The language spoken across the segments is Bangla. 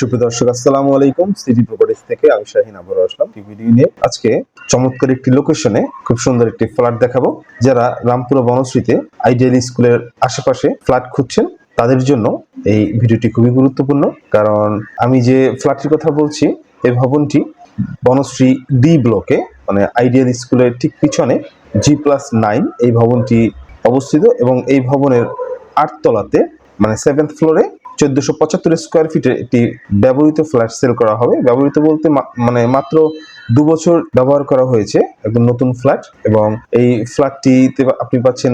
সুপ্রিয় দর্শক, আসসালামু আলাইকুম। সিটি প্রপার্টিজ থেকে আমি শাহিন আবার আসলাম ভিডিও নিয়ে। আজকে চমৎকার একটি লোকেশনে খুব সুন্দর একটি ফ্ল্যাট দেখাবো। যারা রামপুরা বনশ্রীতে আইডিয়াল স্কুলের আশেপাশে ফ্ল্যাট খুঁজছেন তাদের জন্য এই ভিডিওটি খুবই গুরুত্বপূর্ণ, কারণ আমি যে ফ্ল্যাটটির কথা বলছি এই ভবনটি বনশ্রী ডি ব্লকে, মানে আইডিয়াল স্কুলের ঠিক পিছনে G+9 এই ভবনটি অবস্থিত এবং এই ভবনের 8 তলাতে মানে 7th ফ্লোরে 1475 স্কোয়ার ফিটের একটি ব্যবহৃত ফ্ল্যাট সেল করা হবে। ব্যবহৃত বলতে মানে মাত্র 2 বছর ব্যবহার করা হয়েছে, একদম নতুন ফ্ল্যাট। এবং এই ফ্ল্যাটটিতে আপনি পাচ্ছেন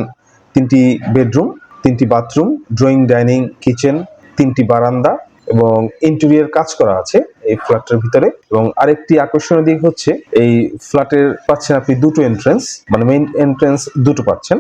3টি বেডরুম, 3টি বাথরুম, ড্রয়িং, ডাইনিং, কিচেন, 3টি বারান্দা এবং ইন্টেরিয়র কাজ করা আছে এই ফ্ল্যাটের ভিতরে। এবং আরেকটি আকর্ষণীয় দিক হচ্ছে এই ফ্ল্যাটের পাচ্ছেন আপনি দুটো এন্ট্রেন্স, মানে মেইন এন্ট্রেন্স দুটো পাচ্ছেন,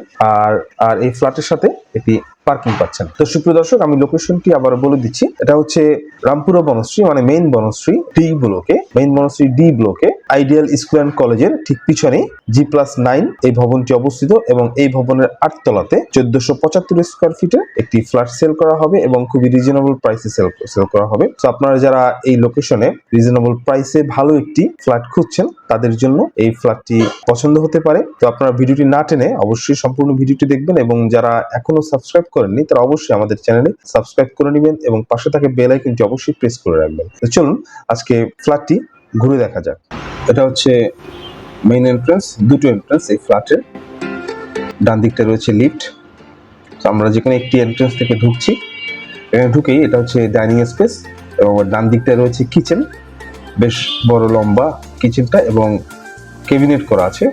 আর এই ফ্ল্যাটের সাথে একটি পার্কিং পাচ্ছেন। তো সুপ্রিয় দর্শক, আমি লোকেশনটি আবার বলে দিচ্ছি। এটা হচ্ছে রামপুরা বনশ্রী, মানে মেইন বনশ্রী ডি ব্লকে আইডিয়াল স্কুল অ্যান্ড কলেজের ঠিক পিছনে G+9 এই ভবনটি অবস্থিত এবং এই ভবনের 8 তলাতে 1475 স্কোয়ার ফিটের একটি ফ্ল্যাট সেল করা হবে এবং খুবই রিজনেবল প্রাইসে সেল করা হবে। তো আপনারা যারা এই লোকেশনে রিজনেবল প্রাইসে ভালো একটি ফ্ল্যাট খুঁজছেন তাদের জন্য এই ফ্ল্যাটটি পছন্দ হতে পারে। তো আপনারা ভিডিওটি না টেনে অবশ্যই সম্পূর্ণ ভিডিওটি দেখবেন এবং যারা এখনো সাবস্ক্রাইব করেননি তারা অবশ্যই আমাদের চ্যানেলে সাবস্ক্রাইব করে নেবেন এবং পাশে থাকা বেল আইকনটি অবশ্যই প্রেস করে রাখবেন। তো চলুন আজকে ফ্ল্যাটটি ঘুরে দেখা যাক। এটা হচ্ছে মেইন এন্ট্রান্স, দুটো এন্ট্রান্স এই ফ্ল্যাটের। ডান দিকটা রয়েছে লিফট। তো আমরা যেখানে একটি এন্ট্রান্স থেকে ঢুকছি, এখানে ঢুকেই এটা হচ্ছে ডাইনিং স্পেস এবং ডান দিকটা রয়েছে কিচেন, বেশ বড় লম্বা কিচেনটা এবং ক্যাবিনেট করা আছে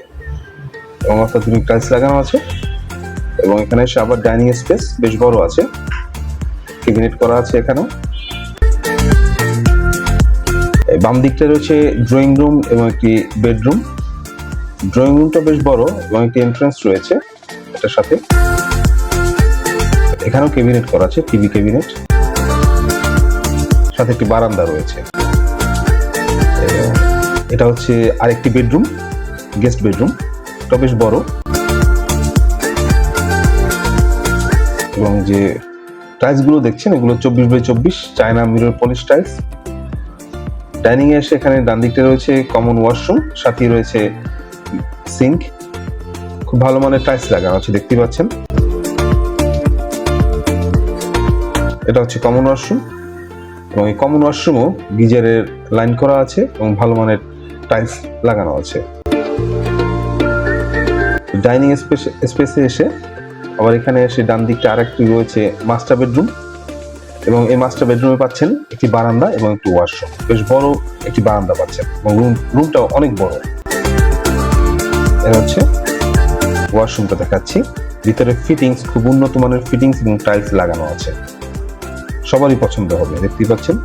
এবং অত্যাধুনিক টাইলস লাগানো আছে। এবং এখানে এসে আবার ডাইনিং স্পেস বেশ বড় আছে, ক্যাবিনেট করা আছে এখানে। বাম দিকটা রয়েছে ড্রয়িং রুম এবং একটি বেডরুম। ড্রয়িং রুমটা বেশ বড় এবং একটি এন্ট্রান্স রয়েছে এটার সাথে। এখানেও ক্যাবিনেট করা আছে, টিভি ক্যাবিনেট, সাথে একটি বারান্দা রয়েছে। এটা হচ্ছে আরেকটি বেডরুম, গেস্ট বেডরুম, এটা বেশ বড় এবং যে টাইলস গুলো দেখছেন এগুলো 24x24 China mirror polish tiles. Dining এ এসে এখানে ডান দিকটা রয়েছে কমন ওয়াশরুম, সাথে রয়েছে সিঙ্ক, খুব ভালো মানের টাইলস লাগানো আছে দেখতে পাচ্ছেন। এটা হচ্ছে কমন ওয়াশরুম এবং এই কমন ওয়াশরুমও গিজারের লাইন করা আছে এবং ভালো মানের টাইলস লাগানো আছে। ডাইনিং স্পেসে এসে আবার এখানে এসে ডান দিকটা আরেকটি রয়েছে মাস্টার বেডরুম এবং এই মাস্টার বেডরুমে পাচ্ছেন একটি বারান্দা এবং একটি ওয়াশরুম, বেশ বড় একটি বারান্দা পাচ্ছেন এবং রুমটাও অনেক বড়। এটা হচ্ছে ওয়াশরুমটা দেখাচ্ছি। ভিতরে ফিটিংস খুব উন্নত মানের ফিটিংস এবং টাইলস লাগানো আছে, সবারই পছন্দ হবে দেখতেই পাচ্ছেন।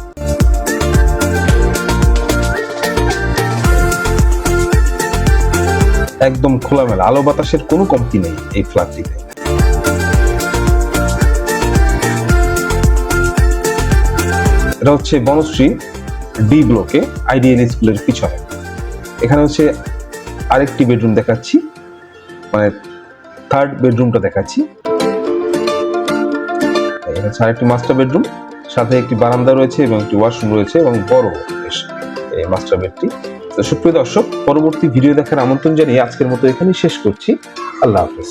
একদম খোলামেলা, আলো বাতাসের কোনো কমতি নেই এই ফ্ল্যাটটিতে। এটা হচ্ছে বনশ্রী ডি ব্লকে আইডিয়াল স্কুলের পিছনে। এখানে হচ্ছে আরেকটি বেডরুম দেখাচ্ছি, মানে থার্ড বেডরুমটা দেখাচ্ছি। আরেকটি মাস্টার বেডরুম, সাথে একটি বারান্দা রয়েছে এবং একটি ওয়াশরুম রয়েছে এবং বড় বেশ এই মাস্টার বেডটি। তো সুপ্রিয় দর্শক, পরবর্তী ভিডিও দেখার আমন্ত্রণ জানিয়ে আজকের মতো এখানেই শেষ করছি। আল্লাহ হাফেজ।